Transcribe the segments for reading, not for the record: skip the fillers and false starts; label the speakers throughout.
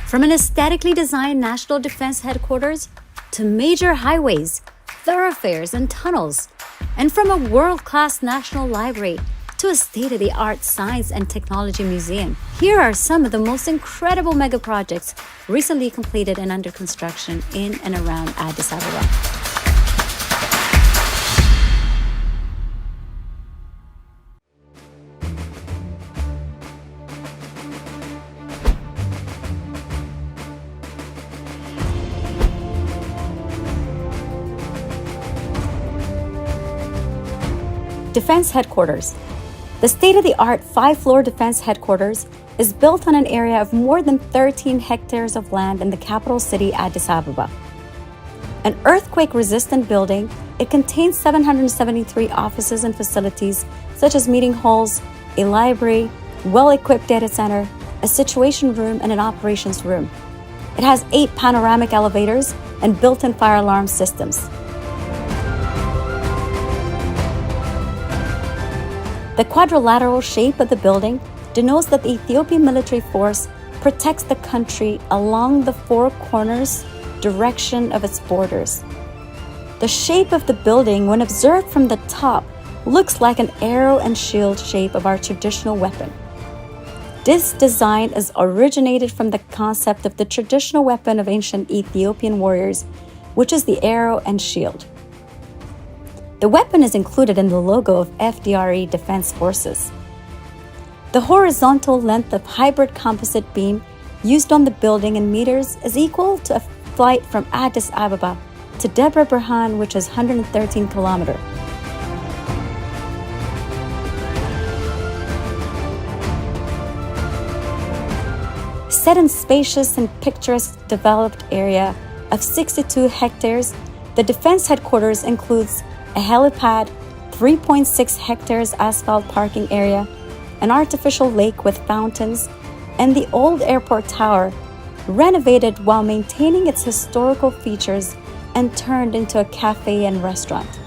Speaker 1: From an aesthetically designed National Defense Headquarters to major highways, thoroughfares, and tunnels, and from a world-class National Library to a state-of-the-art science and technology museum, here are some of the most incredible megaprojects recently completed and under construction in and around Addis Ababa. Defense Headquarters. The state-of-the-art 5-floor defense headquarters is built on an area of more than 13 hectares of land in the capital city, Addis Ababa. An earthquake-resistant building, it contains 773 offices and facilities such as meeting halls, a library, well-equipped data center, a situation room, and an operations room. It has 8 panoramic elevators and built-in fire alarm systems. The quadrilateral shape of the building denotes that the Ethiopian military force protects the country along the 4 corners direction of its borders. The shape of the building, when observed from the top, looks like an arrow and shield shape of our traditional weapon. This design is originated from the concept of the traditional weapon of ancient Ethiopian warriors, which is the arrow and shield. The weapon is included in the logo of FDRE Defense Forces. The horizontal length of hybrid composite beam used on the building in meters is equal to a flight from Addis Ababa to Debre Birhan, which is 113 kilometers. Set in spacious and picturesque developed area of 62 hectares, the defense headquarters includes a helipad, 3.6 hectares asphalt parking area, an artificial lake with fountains, and the old airport tower, renovated while maintaining its historical features and turned into a cafe and restaurant.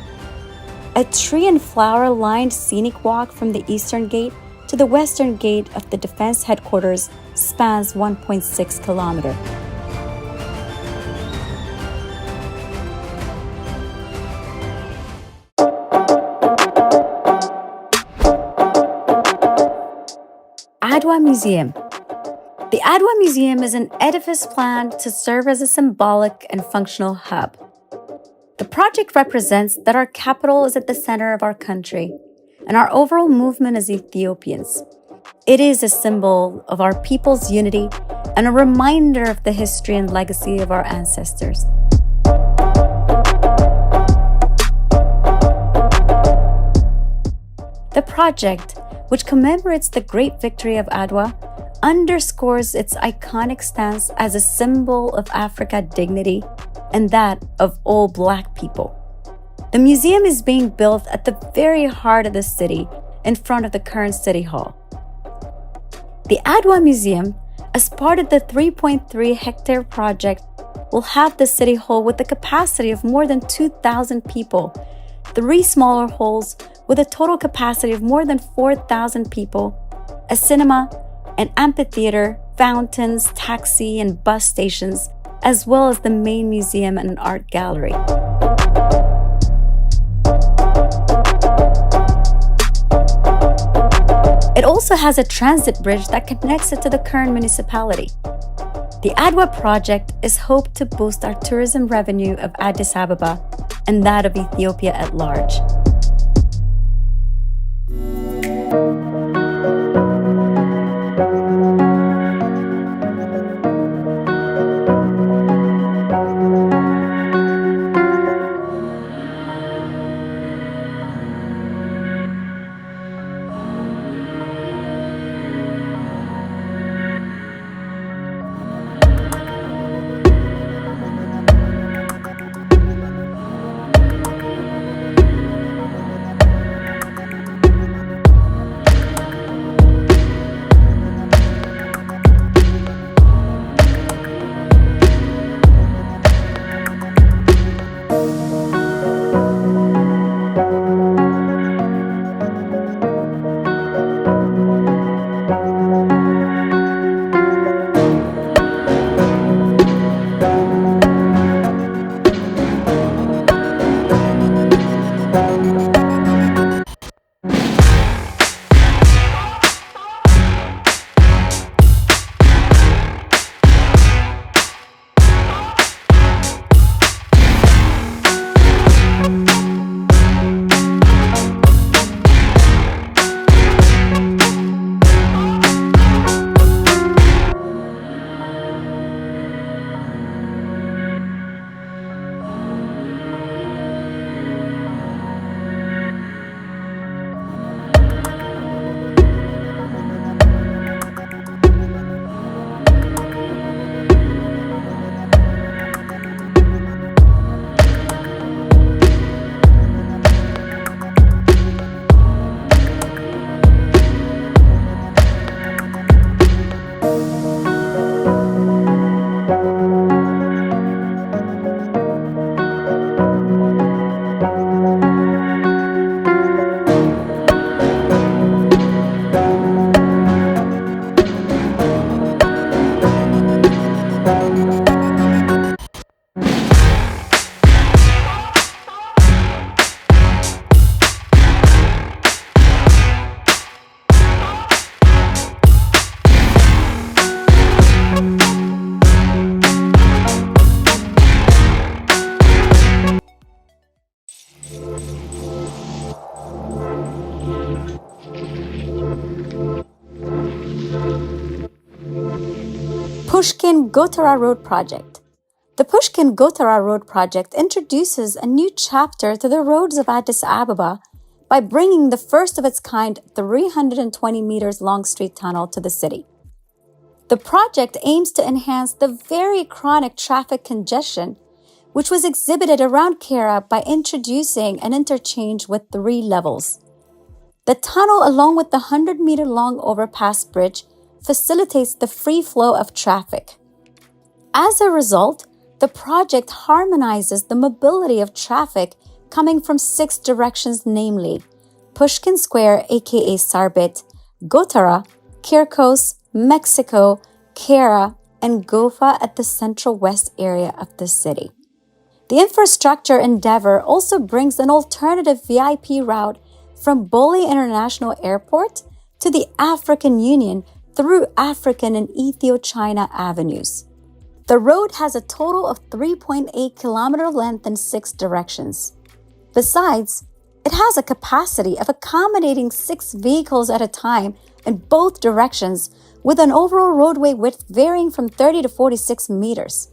Speaker 1: A tree and flower-lined scenic walk from the eastern gate to the western gate of the defense headquarters spans 1.6 kilometers. Adwa Museum. The Adwa Museum is an edifice planned to serve as a symbolic and functional hub. The project represents that our capital is at the center of our country, and our overall movement as Ethiopians. It is a symbol of our people's unity and a reminder of the history and legacy of our ancestors. The project, which commemorates the great victory of Adwa, underscores its iconic stance as a symbol of African dignity and that of all Black people. The museum is being built at the very heart of the city, in front of the current City Hall. The Adwa Museum, as part of the 3.3 hectare project, will have the City Hall with a capacity of more than 2,000 people, 3 smaller halls with a total capacity of more than 4,000 people, a cinema, an amphitheater, fountains, taxi and bus stations, as well as the main museum and an art gallery. It also has a transit bridge that connects it to the current municipality. The Adwa project is hoped to boost our tourism revenue of Addis Ababa and that of Ethiopia at large. Pushkin-Gotara Road Project. The Pushkin-Gotara Road Project introduces a new chapter to the roads of Addis Ababa by bringing the first of its kind 320 meters long street tunnel to the city. The project aims to enhance the very chronic traffic congestion which was exhibited around Kara by introducing an interchange with 3 levels. The tunnel, along with the 100-meter-long overpass bridge, facilitates the free flow of traffic. As a result, the project harmonizes the mobility of traffic coming from 6 directions, namely Pushkin Square, aka Sarbit, Gotara, Kirkos, Mexico, Kara, and Gofa at the central west area of the city. The infrastructure endeavor also brings an alternative VIP route from Bole International Airport to the African Union through African and Ethio-China avenues. The road has a total of 3.8 kilometer length in 6 directions. Besides, it has a capacity of accommodating 6 vehicles at a time in both directions, with an overall roadway width varying from 30 to 46 meters.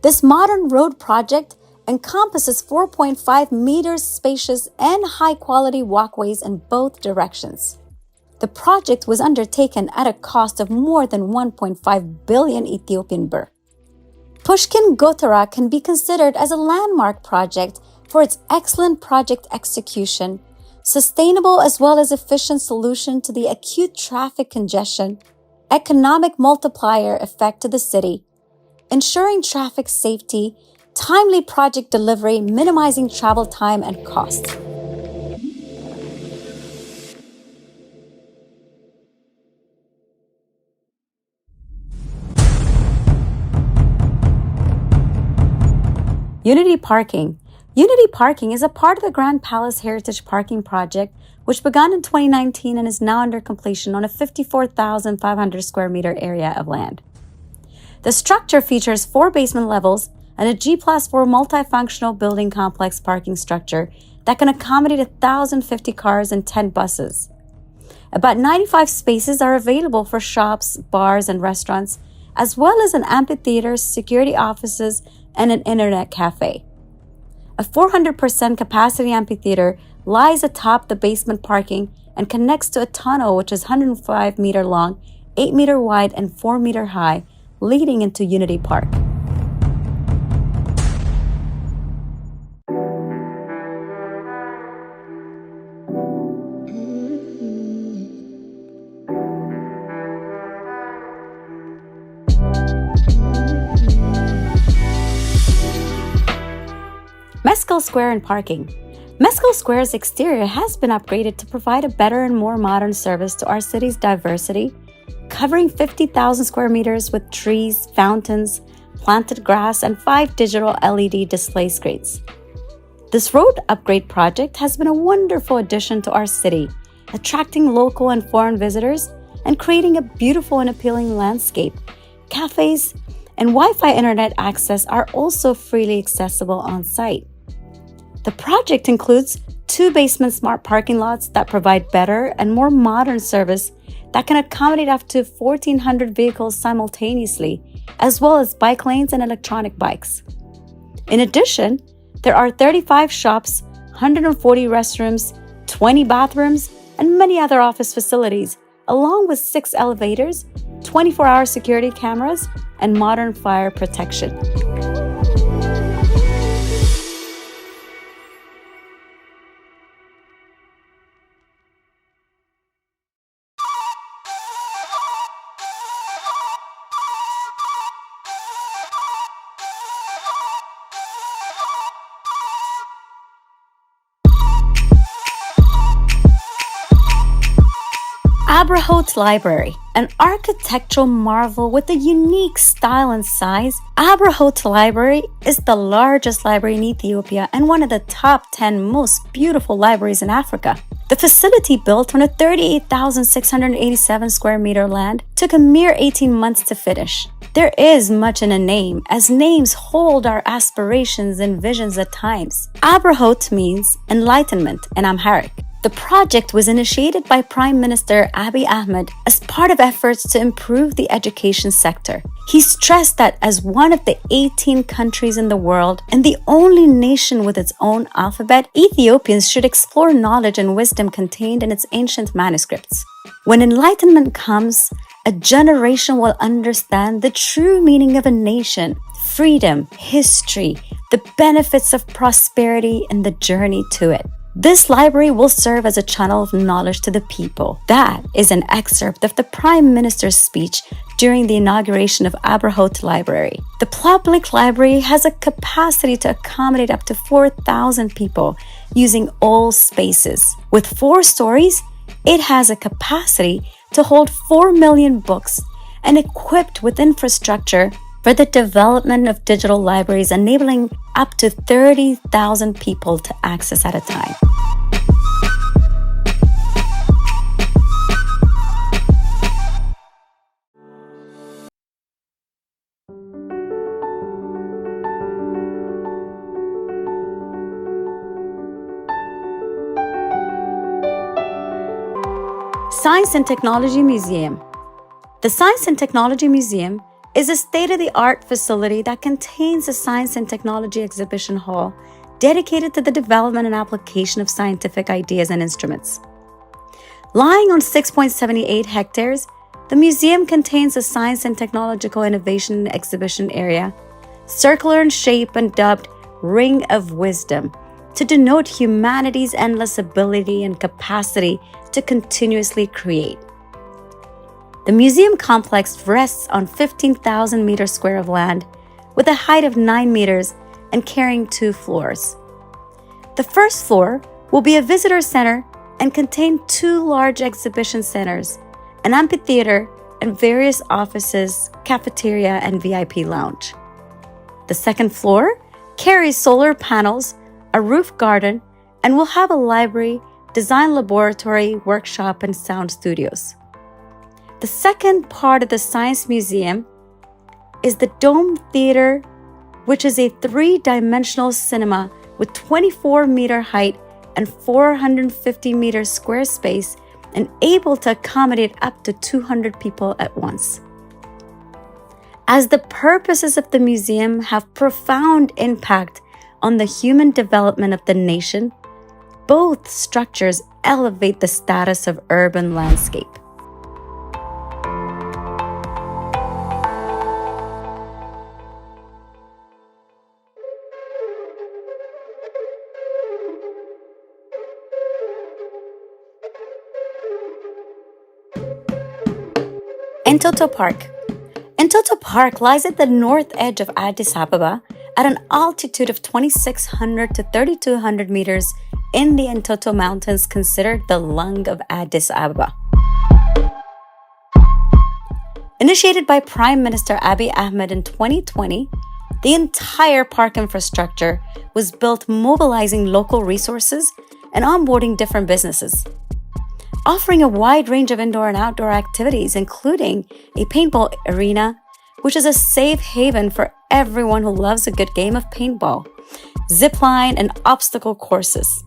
Speaker 1: This modern road project encompasses 4.5 meters spacious and high-quality walkways in both directions. The project was undertaken at a cost of more than 1.5 billion Ethiopian birr. Pushkin-Gotara can be considered as a landmark project for its excellent project execution, sustainable as well as efficient solution to the acute traffic congestion, economic multiplier effect to the city, ensuring traffic safety, timely project delivery, minimizing travel time and costs. Unity Parking. Unity Parking is a part of the Grand Palace Heritage Parking Project, which began in 2019 and is now under completion on a 54,500 square meter area of land. The structure features 4 basement levels and a G+4 multifunctional building complex parking structure that can accommodate 1,050 cars and 10 buses. About 95 spaces are available for shops, bars, and restaurants, as well as an amphitheater, security offices, and an internet cafe. A 400% capacity amphitheater lies atop the basement parking and connects to a tunnel which is 105 meter long, 8 meter wide, and 4 meter high, leading into Unity Park. Mescal Square and parking. Mescal Square's exterior has been upgraded to provide a better and more modern service to our city's diversity, covering 50,000 square meters with trees, fountains, planted grass, and 5 digital LED display screens. This road upgrade project has been a wonderful addition to our city, attracting local and foreign visitors and creating a beautiful and appealing landscape. Cafes and Wi-Fi internet access are also freely accessible on site. The project includes 2 basement smart parking lots that provide better and more modern service that can accommodate up to 1,400 vehicles simultaneously, as well as bike lanes and electronic bikes. In addition, there are 35 shops, 140 restrooms, 20 bathrooms, and many other office facilities, along with 6 elevators, 24-hour security cameras, and modern fire protection. Abrahot Library, an architectural marvel with a unique style and size. Abrahot Library is the largest library in Ethiopia and one of the top 10 most beautiful libraries in Africa. The facility, built on a 38,687 square meter land, took a mere 18 months to finish. There is much in a name, as names hold our aspirations and visions at times. Abrahot means enlightenment in Amharic. The project was initiated by Prime Minister Abiy Ahmed as part of efforts to improve the education sector. He stressed that as one of the 18 countries in the world and the only nation with its own alphabet, Ethiopians should explore knowledge and wisdom contained in its ancient manuscripts. When enlightenment comes, a generation will understand the true meaning of a nation, freedom, history, the benefits of prosperity, and the journey to it. This library will serve as a channel of knowledge to the people. That is an excerpt of the Prime Minister's speech during the inauguration of Abrahot Library. The public library has a capacity to accommodate up to 4,000 people using all spaces. With 4 stories, it has a capacity to hold 4 million books and equipped with infrastructure for the development of digital libraries, enabling up to 30,000 people to access at a time. Science and Technology Museum. The Science and Technology Museum is a state-of-the-art facility that contains a science and technology exhibition hall dedicated to the development and application of scientific ideas and instruments. Lying on 6.78 hectares, the museum contains a science and technological innovation exhibition area, circular in shape and dubbed Ring of Wisdom, to denote humanity's endless ability and capacity to continuously create. The museum complex rests on 15,000 meters square of land with a height of 9 meters and carrying 2 floors. The first floor will be a visitor center and contain 2 large exhibition centers, an amphitheater, and various offices, cafeteria, and VIP lounge. The second floor carries solar panels, a roof garden, and will have a library, design laboratory, workshop, and sound studios. The second part of the Science Museum is the Dome Theater, which is a 3-dimensional cinema with 24-meter height and 450-meter square space and able to accommodate up to 200 people at once. As the purposes of the museum have profound impact on the human development of the nation, both structures elevate the status of urban landscape. Entoto Park. Entoto Park lies at the north edge of Addis Ababa at an altitude of 2,600 to 3,200 meters in the Entoto Mountains, considered the lung of Addis Ababa. Initiated by Prime Minister Abiy Ahmed in 2020, the entire park infrastructure was built mobilizing local resources and onboarding different businesses, offering a wide range of indoor and outdoor activities, including a paintball arena, which is a safe haven for everyone who loves a good game of paintball, zipline, and obstacle courses.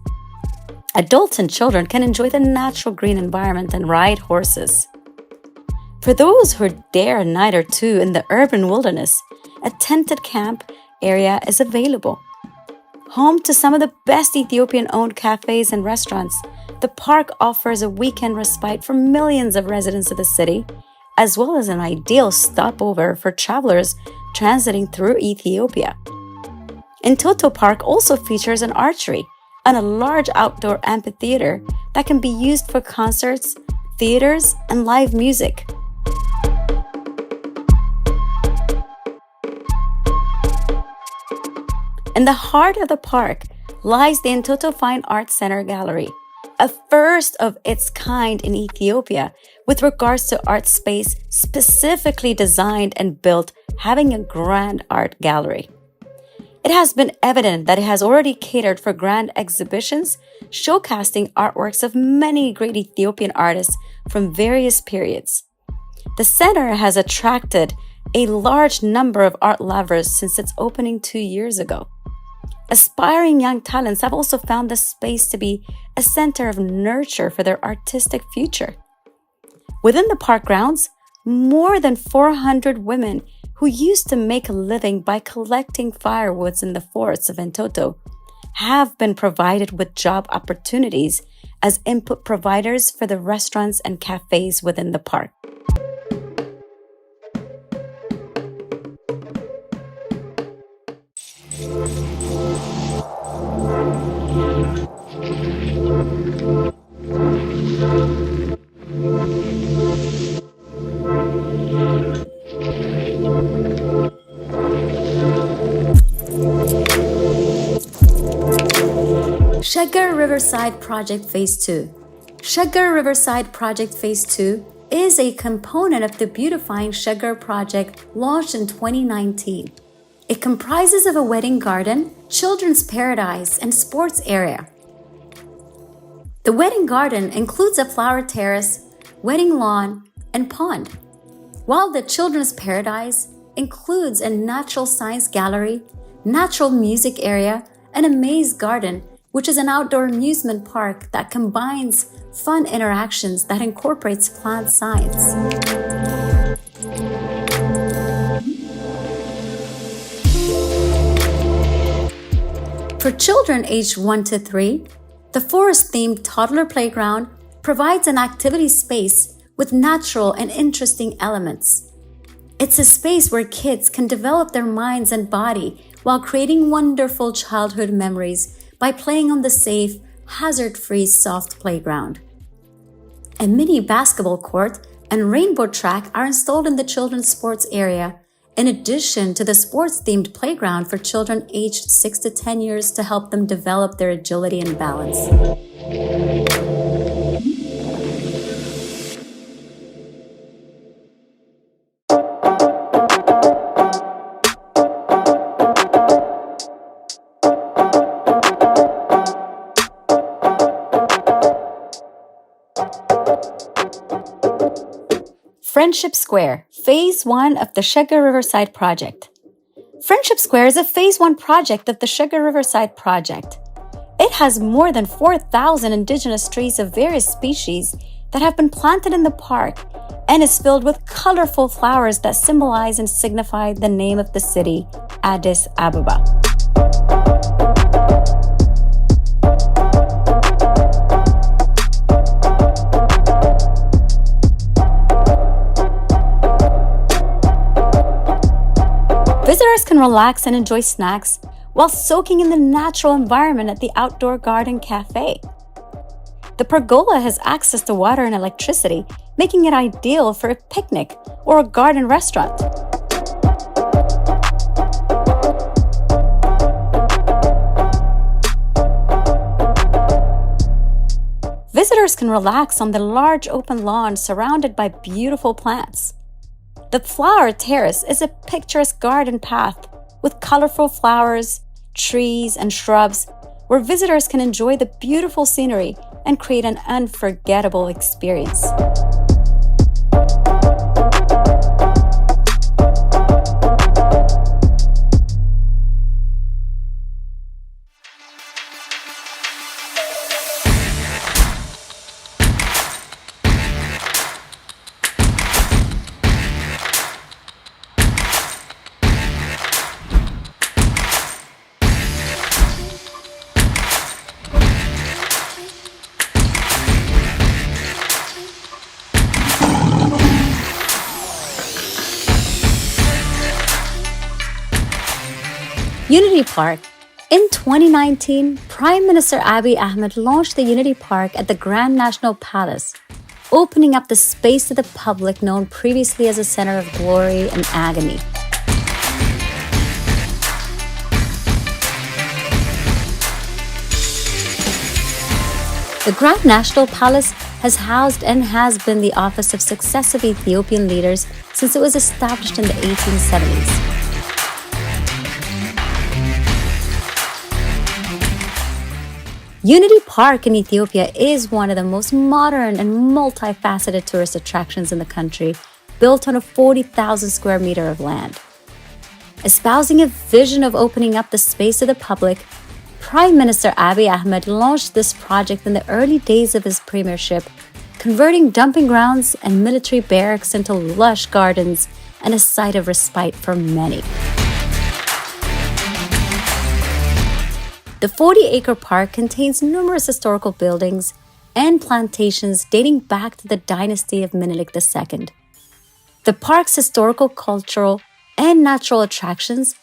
Speaker 1: Adults and children can enjoy the natural green environment and ride horses. For those who dare a night or two in the urban wilderness, a tented camp area is available. Home to some of the best Ethiopian-owned cafes and restaurants, the park offers a weekend respite for millions of residents of the city, as well as an ideal stopover for travelers transiting through Ethiopia. Entoto Park also features an archery and a large outdoor amphitheater that can be used for concerts, theaters, and live music. In the heart of the park lies the Entoto Fine Arts Center Gallery, a first of its kind in Ethiopia with regards to art space specifically designed and built having a grand art gallery. It has been evident that it has already catered for grand exhibitions showcasing artworks of many great Ethiopian artists from various periods. The center has attracted a large number of art lovers since its opening 2 years ago. Aspiring young talents have also found the space to be a center of nurture for their artistic future. Within the park grounds, More than 400 women who used to make a living by collecting firewoods in the forests of Entoto have been provided with job opportunities as input providers for the restaurants and cafes within the park. Shaggar Riverside Project Phase 2. Shaggar Riverside Project Phase 2 is a component of the Beautifying Shaggar project launched in 2019. It comprises of a wedding garden, children's paradise, and sports area. The wedding garden includes a flower terrace, wedding lawn, and pond, while the children's paradise includes a natural science gallery, natural music area, and a maze garden, which is an outdoor amusement park that combines fun interactions that incorporates plant science. For children aged 1 to 3, the forest-themed toddler playground provides an activity space with natural and interesting elements. It's a space where kids can develop their minds and body while creating wonderful childhood memories by playing on the safe, hazard-free soft playground. A mini basketball court and rainbow track are installed in the children's sports area, in addition to the sports-themed playground for children aged 6 to 10 years to help them develop their agility and balance. Friendship Square, Phase 1 of the Shaggar Riverside Project. Friendship Square is a Phase 1 project of the Shaggar Riverside Project. It has more than 4,000 indigenous trees of various species that have been planted in the park and is filled with colorful flowers that symbolize and signify the name of the city, Addis Ababa. Visitors can relax and enjoy snacks while soaking in the natural environment at the Outdoor Garden Cafe. The pergola has access to water and electricity, making it ideal for a picnic or a garden restaurant. Visitors can relax on the large open lawn surrounded by beautiful plants. The flower terrace is a picturesque garden path with colorful flowers, trees, and shrubs where visitors can enjoy the beautiful scenery and create an unforgettable experience. Unity Park. In 2019, Prime Minister Abiy Ahmed launched the Unity Park at the Grand National Palace, opening up the space to the public known previously as a center of glory and agony. The Grand National Palace has housed and has been the office of successive Ethiopian leaders since it was established in the 1870s. Unity Park in Ethiopia is one of the most modern and multifaceted tourist attractions in the country, built on a 40,000 square meter of land. Espousing a vision of opening up the space to the public, Prime Minister Abiy Ahmed launched this project in the early days of his premiership, converting dumping grounds and military barracks into lush gardens and a site of respite for many. The 40-acre park contains numerous historical buildings and plantations dating back to the dynasty of Menelik II. The park's historical, cultural, and natural attractions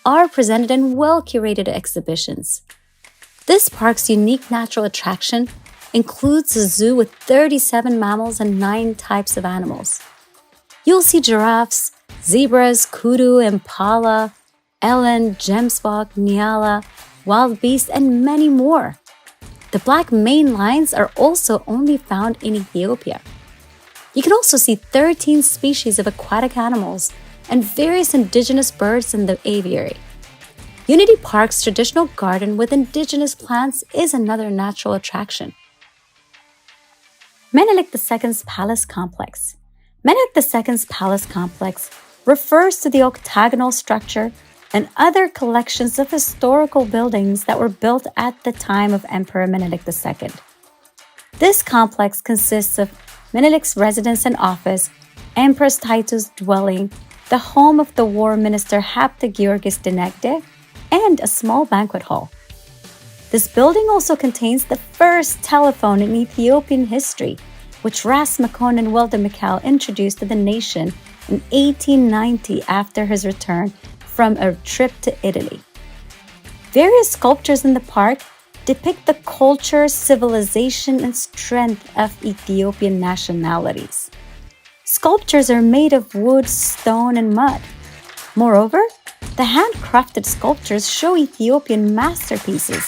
Speaker 1: are presented in well-curated exhibitions. This park's unique natural attraction includes a zoo with 37 mammals and 9 types of animals. You'll see giraffes, zebras, kudu, impala, eland, gemsbok, nyala, wild beasts, and many more. The black maned lions are also only found in Ethiopia. You can also see 13 species of aquatic animals and various indigenous birds in the aviary. Unity Park's traditional garden with indigenous plants is another natural attraction. Menelik II's Palace Complex. Menelik II's Palace Complex refers to the octagonal structure and other collections of historical buildings that were built at the time of Emperor Menelik II. This complex consists of Menelik's residence and office, Empress Taitu's dwelling, the home of the war minister Hapta Georgis Denegde, and a small banquet hall. This building also contains the first telephone in Ethiopian history, which Ras Makonnen Wilde Mikhail introduced to the nation in 1890 after his return from a trip to Italy. Various sculptures in the park depict the culture, civilization, and strength of Ethiopian nationalities. Sculptures are made of wood, stone, and mud. Moreover, the handcrafted sculptures show Ethiopian masterpieces.